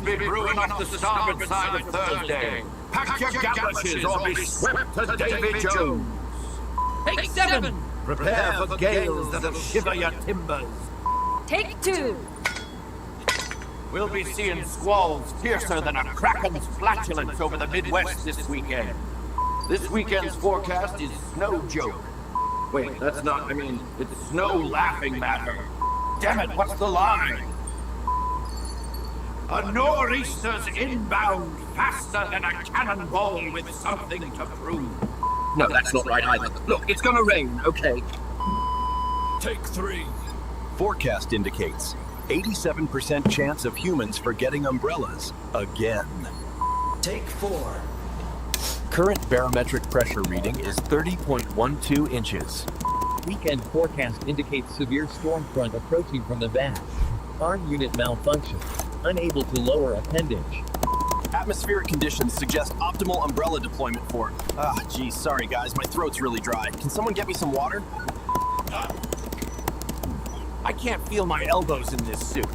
be brewing off the starboard side of Thursday. Pack your galoshes or be swept to Davy Jones. Take 7. Prepare for gales that'll shiver your timbers. Take 2. We'll be seeing squalls fiercer than a kraken's flatulence over the Midwest this weekend. This weekend's forecast is snow joke. Wait, that's not, it's snow laughing matter. Damn it, what's the line? A nor'easter's inbound faster than a cannonball with something to prove. No, that's not right either. Look, it's gonna rain, okay? Take 3. Forecast indicates 87% chance of humans forgetting umbrellas again. Take 4. Current barometric pressure reading is 30.12 inches. Weekend forecast indicates severe storm front approaching from the back. Arm unit malfunction. Unable to lower appendage. Atmospheric conditions suggest optimal umbrella deployment for... geez, sorry guys, my throat's really dry. Can someone get me some water? I can't feel my elbows in this suit.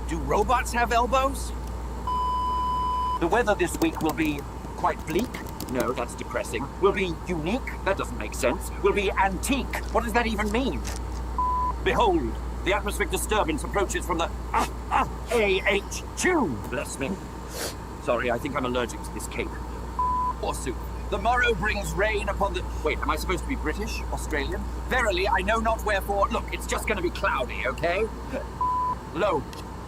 Do robots have elbows? The weather this week will be quite bleak. No, that's depressing. Will be unique. That doesn't make sense. Will be antique. What does that even mean? Behold, the atmospheric disturbance approaches from the AHQ. Bless me. Sorry, I think I'm allergic to this cape. Forsooth, the morrow brings rain upon the... Wait, am I supposed to be British? Australian? Verily, I know not wherefore. Look, it's just going to be cloudy, okay? Lo,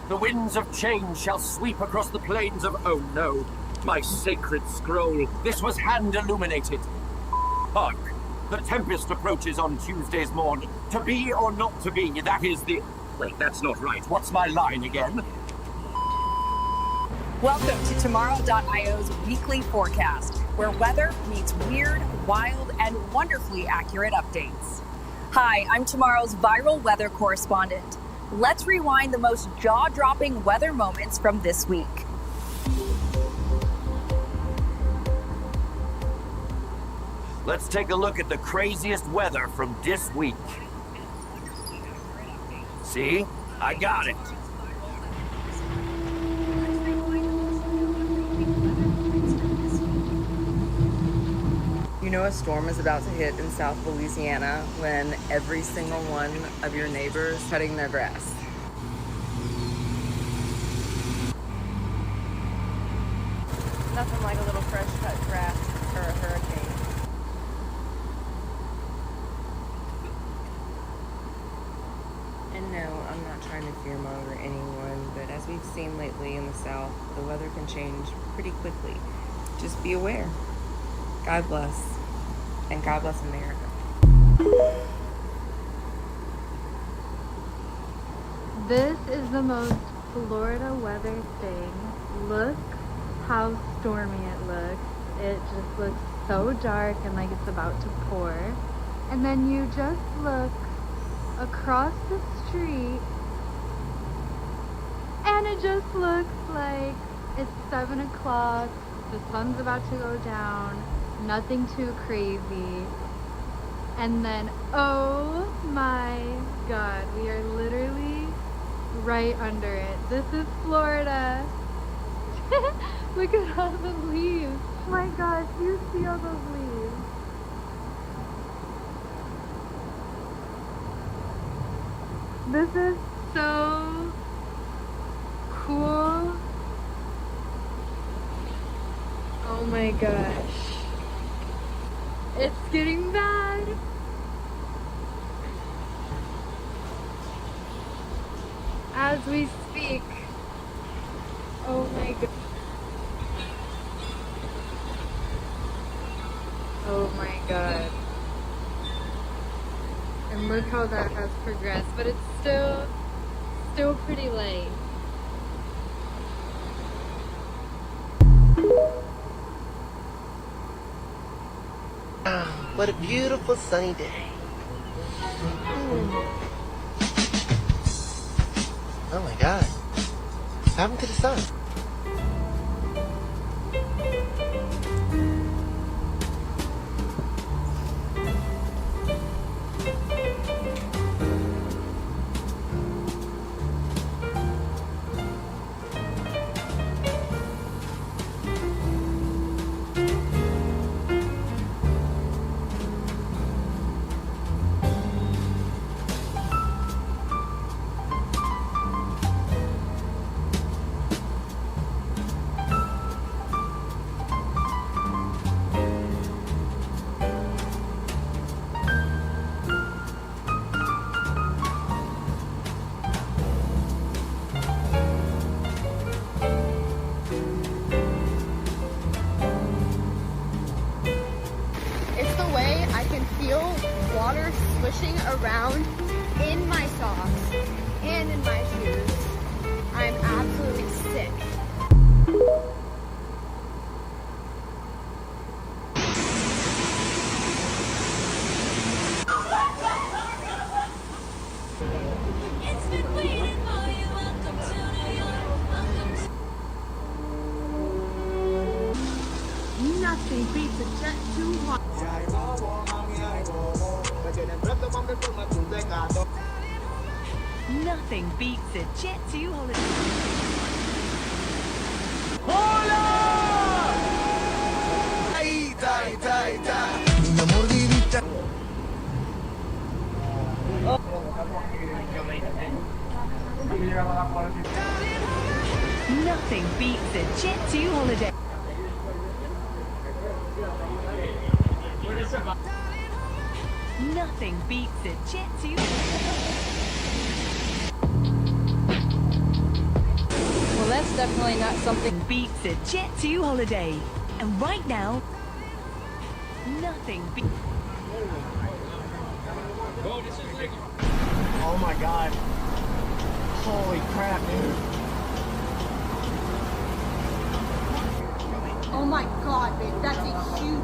the winds of change shall sweep across the plains of... Oh no, my sacred scroll. This was hand illuminated. Hark, the tempest approaches on Tuesday's morn. To be or not to be, that is the... Wait, that's not right. What's my line again? Welcome to Tomorrow.io's weekly forecast, where weather meets weird, wild, and wonderfully accurate updates. Hi, I'm Tomorrow's viral weather correspondent. Let's rewind the most jaw-dropping weather moments from this week. Let's take a look at the craziest weather from this week. See? I got it. You know a storm is about to hit in South Louisiana when every single one of your neighbors cutting their grass. Nothing like a little fresh cut grass for a hurricane. And no, I'm not trying to fearmonger anyone, but as we've seen lately in the South, the weather can change pretty quickly. Just be aware. God bless. And God bless America. This is the most Florida weather thing. Look how stormy it looks. It just looks so dark and like it's about to pour. And then you just look across the street and it just looks like it's 7 o'clock, the sun's about to go down, nothing too crazy. And then, oh my God, we are literally right under it. This is Florida. Look at all the leaves. Oh my gosh, do you see all those leaves? This is so cool. Oh my gosh. It's getting bad. As we speak. Oh my god. Oh my god. And look how that has progressed, but it's still pretty light. What a beautiful sunny day. Oh my God. What happened to the sun? splashing around in my socks and in my shoes. I'm absolutely sick. Nothing beats a jet too hot. Nothing beats a Jet 2 holiday. Nothing beats a Jet 2 holiday. Nothing beats a Jet 2. Well, that's definitely not something Beats a Jet 2 holiday. And right now, nothing beats. Oh my god. Holy crap, dude. Oh my god, babe, that's a huge.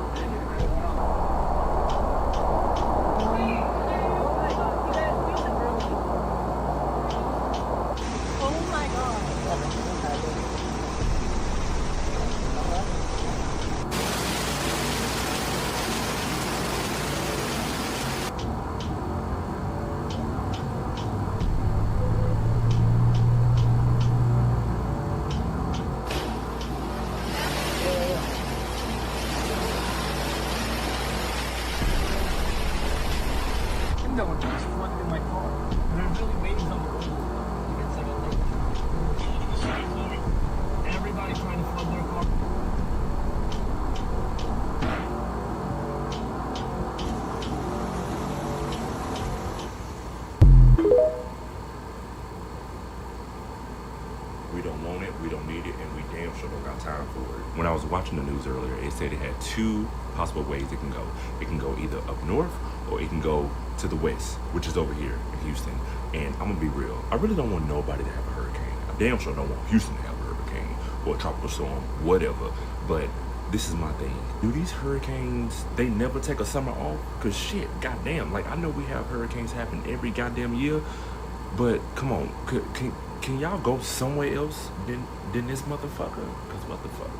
We don't want it, we don't need it, and we damn sure don't got time for it. When I was watching the news earlier, it said it had two possible ways it can go. It can go either up north or it can go to the west, which is over here in Houston. And I'm gonna be real, I really don't want nobody to have a hurricane. I damn sure don't want Houston to have a hurricane or a tropical storm, whatever. But this is my thing. Do these hurricanes, they never take a summer off? Cause shit, goddamn, like I know we have hurricanes happen every goddamn year, but come on, can y'all go somewhere else than this motherfucker? Cause what the fuck?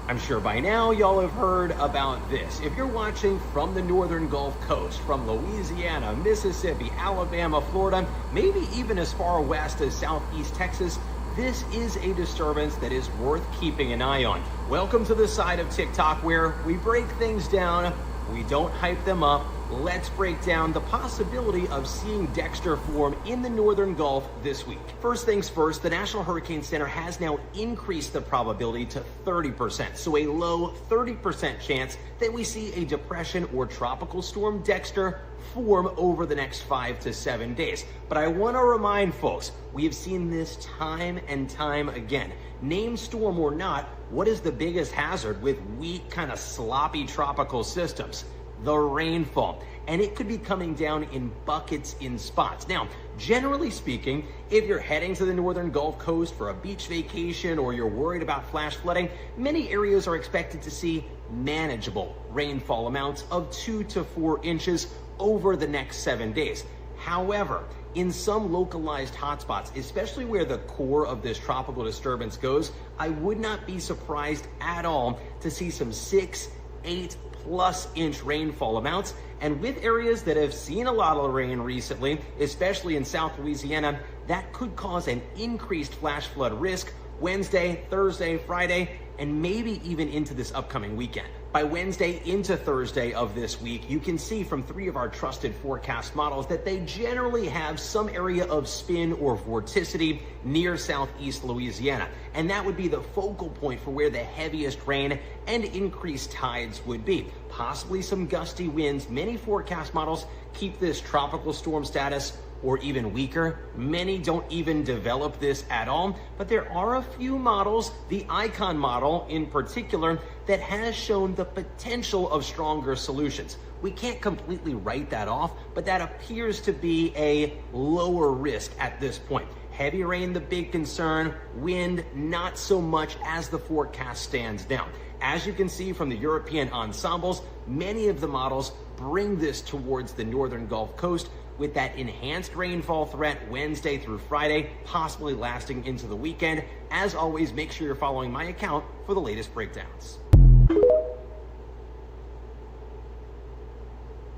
I'm sure by now y'all have heard about this. If you're watching from the northern Gulf Coast, from Louisiana, Mississippi, Alabama, Florida, maybe even as far west as southeast Texas, this is a disturbance that is worth keeping an eye on. Welcome to the side of TikTok where we break things down, we don't hype them up. Let's break down the possibility of seeing Dexter form in the northern Gulf this week. First things first, the National Hurricane Center has now increased the probability to 30%, so a low 30% chance that we see a depression or tropical storm Dexter form over the next 5 to 7 days. But I want to remind folks, we have seen this time and time again. Name storm or not, what is the biggest hazard with weak, kind of sloppy tropical systems? The rainfall, and it could be coming down in buckets in spots. Now, generally speaking, if you're heading to the northern Gulf Coast for a beach vacation or you're worried about flash flooding, many areas are expected to see manageable rainfall amounts of 2 to 4 inches over the next 7 days. However, in some localized hotspots, especially where the core of this tropical disturbance goes, I would not be surprised at all to see some 6, 8 plus inch rainfall amounts. And with areas that have seen a lot of rain recently, especially in South Louisiana, that could cause an increased flash flood risk Wednesday, Thursday, Friday, and maybe even into this upcoming weekend. By Wednesday into Thursday of this week, you can see from 3 of our trusted forecast models that they generally have some area of spin or vorticity near southeast Louisiana. And that would be the focal point for where the heaviest rain and increased tides would be. Possibly some gusty winds. Many forecast models keep this tropical storm status or even weaker. Many don't even develop this at all, but there are a few models, the Icon model in particular, that has shown the potential of stronger solutions. We can't completely write that off, but that appears to be a lower risk at this point. Heavy rain, the big concern. Wind, not so much as the forecast stands down. As you can see from the European ensembles, many of the models bring this towards the northern Gulf Coast, with that enhanced rainfall threat Wednesday through Friday, possibly lasting into the weekend. As always, make sure you're following my account for the latest breakdowns.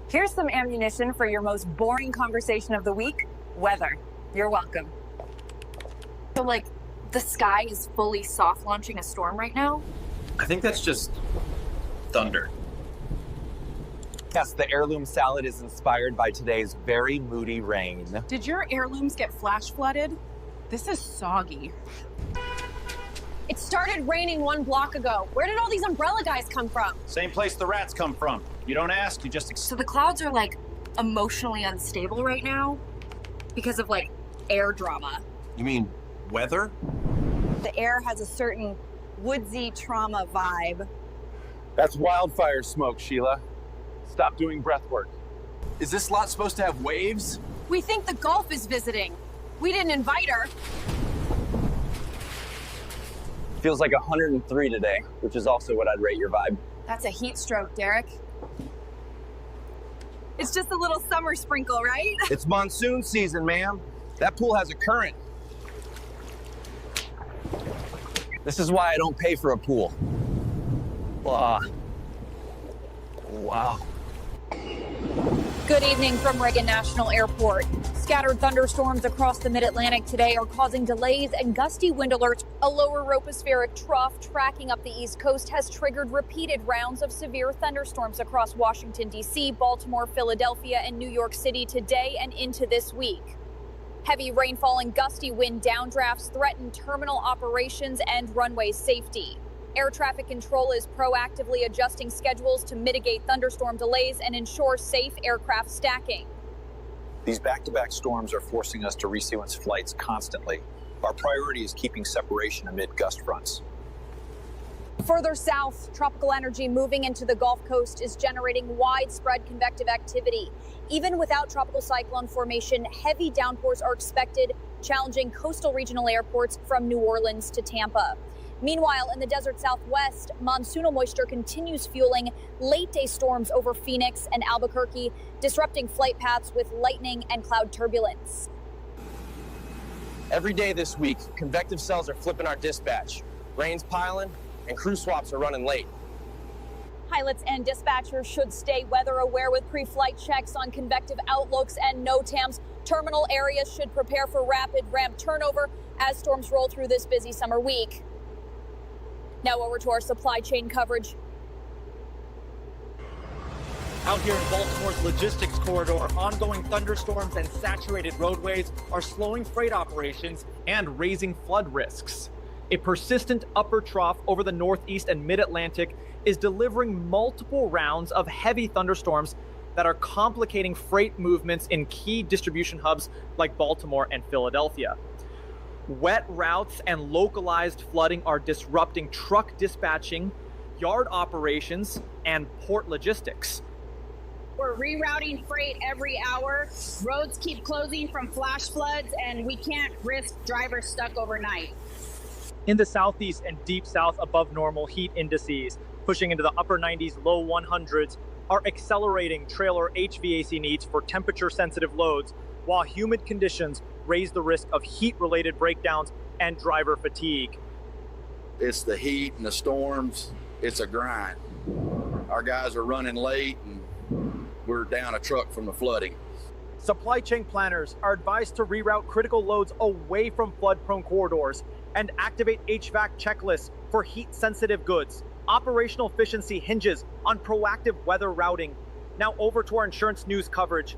Here's some ammunition for your most boring conversation of the week, weather. You're welcome. So, like, the sky is fully soft launching a storm right now? I think that's just thunder. Yes, the heirloom salad is inspired by today's very moody rain. Did your heirlooms get flash flooded? This is soggy. It started raining 1 block ago. Where did all these umbrella guys come from? Same place the rats come from. You don't ask, you just... So the clouds are, like, emotionally unstable right now because of, like, air drama. You mean weather? The air has a certain woodsy trauma vibe. That's wildfire smoke, Sheila. Stop doing breath work. Is this lot supposed to have waves? We think the Gulf is visiting. We didn't invite her. Feels like 103 today, which is also what I'd rate your vibe. That's a heat stroke, Derek. It's just a little summer sprinkle, right? It's monsoon season, ma'am. That pool has a current. This is why I don't pay for a pool. Wow. Good evening from Reagan National Airport. Scattered thunderstorms across the mid-Atlantic today are causing delays and gusty wind alerts. A lower tropospheric trough tracking up the East Coast has triggered repeated rounds of severe thunderstorms across Washington, D.C., Baltimore, Philadelphia, and New York City today and into this week. Heavy rainfall and gusty wind downdrafts threaten terminal operations and runway safety. Air traffic control is proactively adjusting schedules to mitigate thunderstorm delays and ensure safe aircraft stacking. These back-to-back storms are forcing us to resequence flights constantly. Our priority is keeping separation amid gust fronts. Further south, tropical energy moving into the Gulf Coast is generating widespread convective activity. Even without tropical cyclone formation, heavy downpours are expected, challenging coastal regional airports from New Orleans to Tampa. Meanwhile, in the desert southwest, monsoonal moisture continues fueling late-day storms over Phoenix and Albuquerque, disrupting flight paths with lightning and cloud turbulence. Every day this week, convective cells are flipping our dispatch. Rain's piling, and crew swaps are running late. Pilots and dispatchers should stay weather aware with pre-flight checks on convective outlooks and NOTAMs. Terminal areas should prepare for rapid ramp turnover as storms roll through this busy summer week. Now over to our supply chain coverage. Out here in Baltimore's logistics corridor, ongoing thunderstorms and saturated roadways are slowing freight operations and raising flood risks. A persistent upper trough over the northeast and mid-Atlantic is delivering multiple rounds of heavy thunderstorms that are complicating freight movements in key distribution hubs like Baltimore and Philadelphia. Wet routes and localized flooding are disrupting truck dispatching, yard operations, and port logistics. We're rerouting freight every hour. Roads keep closing from flash floods, and we can't risk drivers stuck overnight. In the southeast and deep south, above normal heat indices, pushing into the upper 90s, low 100s, are accelerating trailer HVAC needs for temperature-sensitive loads, while humid conditions raise the risk of heat-related breakdowns and driver fatigue. It's the heat and the storms. It's a grind. Our guys are running late and we're down a truck from the flooding. Supply chain planners are advised to reroute critical loads away from flood-prone corridors and activate HVAC checklists for heat-sensitive goods. Operational efficiency hinges on proactive weather routing. Now over to our insurance news coverage.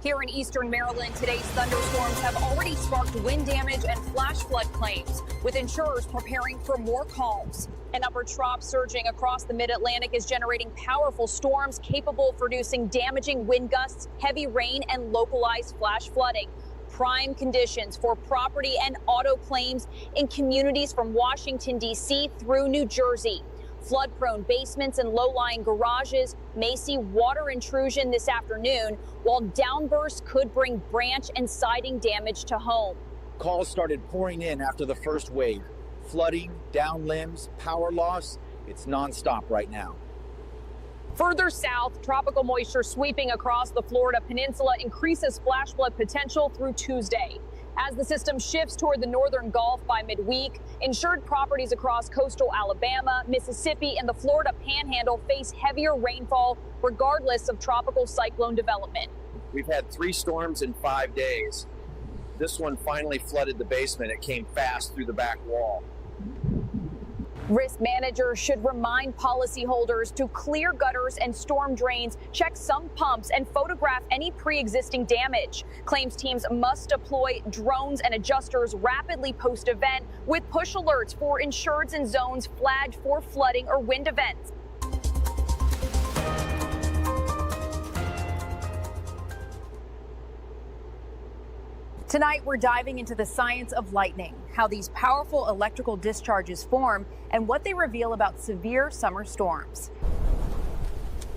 Here in eastern Maryland, today's thunderstorms have already sparked wind damage and flash flood claims, with insurers preparing for more calls. An upper trough surging across the mid-Atlantic is generating powerful storms capable of producing damaging wind gusts, heavy rain, and localized flash flooding. Prime conditions for property and auto claims in communities from Washington, D.C. through New Jersey. Flood-prone basements and low-lying garages may see water intrusion this afternoon, while downbursts could bring branch and siding damage to home. Calls started pouring in after the first wave. Flooding, down limbs, power loss, it's nonstop right now. Further south, tropical moisture sweeping across the Florida peninsula increases flash flood potential through Tuesday. As the system shifts toward the northern Gulf by midweek, insured properties across coastal Alabama, Mississippi, and the Florida Panhandle face heavier rainfall regardless of tropical cyclone development. We've had 3 storms in 5 days. This one finally flooded the basement. It came fast through the back wall. Risk managers should remind policyholders to clear gutters and storm drains, check sump pumps, and photograph any pre-existing damage. Claims teams must deploy drones and adjusters rapidly post-event with push alerts for insureds in zones flagged for flooding or wind events. Tonight, we're diving into the science of lightning, how these powerful electrical discharges form, and what they reveal about severe summer storms.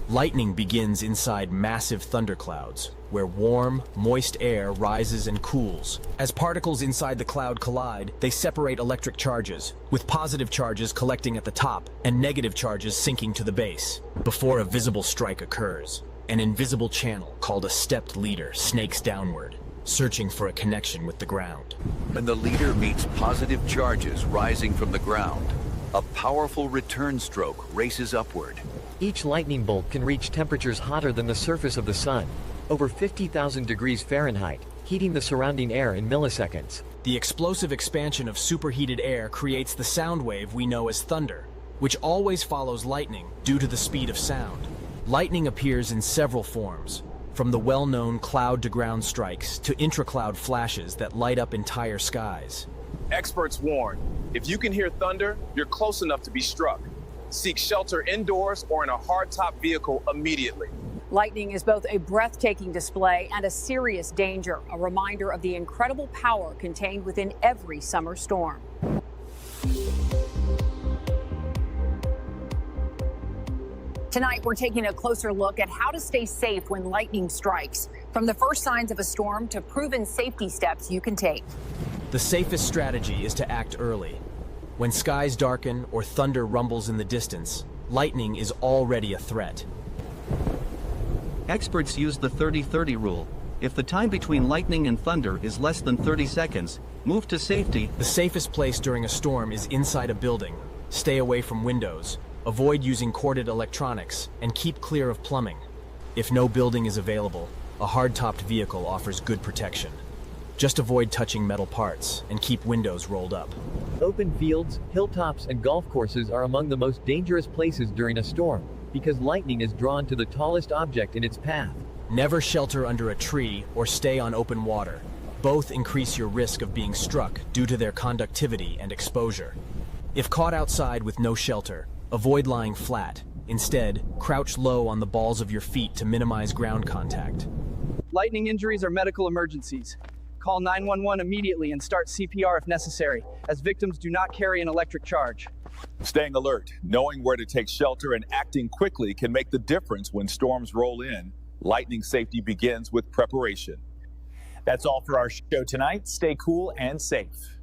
Lightning begins inside massive thunderclouds, where warm, moist air rises and cools. As particles inside the cloud collide, they separate electric charges, with positive charges collecting at the top and negative charges sinking to the base. Before a visible strike occurs, an invisible channel called a stepped leader snakes downward, searching for a connection with the ground. When the leader meets positive charges rising from the ground, a powerful return stroke races upward. Each lightning bolt can reach temperatures hotter than the surface of the sun, over 50,000 degrees Fahrenheit, heating the surrounding air in milliseconds. The explosive expansion of superheated air creates the sound wave we know as thunder, which always follows lightning due to the speed of sound. Lightning appears in several forms, from the well-known cloud-to-ground strikes to intracloud flashes that light up entire skies. Experts warn, if you can hear thunder, you're close enough to be struck. Seek shelter indoors or in a hardtop vehicle immediately. Lightning is both a breathtaking display and a serious danger, a reminder of the incredible power contained within every summer storm. Tonight, we're taking a closer look at how to stay safe when lightning strikes, from the first signs of a storm to proven safety steps you can take. The safest strategy is to act early. When skies darken or thunder rumbles in the distance, lightning is already a threat. Experts use the 30-30 rule. If the time between lightning and thunder is less than 30 seconds, move to safety. The safest place during a storm is inside a building. Stay away from windows. Avoid using corded electronics, and keep clear of plumbing. If no building is available, a hard-topped vehicle offers good protection. Just avoid touching metal parts, and keep windows rolled up. Open fields, hilltops, and golf courses are among the most dangerous places during a storm, because lightning is drawn to the tallest object in its path. Never shelter under a tree or stay on open water. Both increase your risk of being struck due to their conductivity and exposure. If caught outside with no shelter, avoid lying flat. Instead, crouch low on the balls of your feet to minimize ground contact. Lightning injuries are medical emergencies. Call 911 immediately and start CPR if necessary, as victims do not carry an electric charge. Staying alert, knowing where to take shelter, and acting quickly can make the difference when storms roll in. Lightning safety begins with preparation. That's all for our show tonight. Stay cool and safe.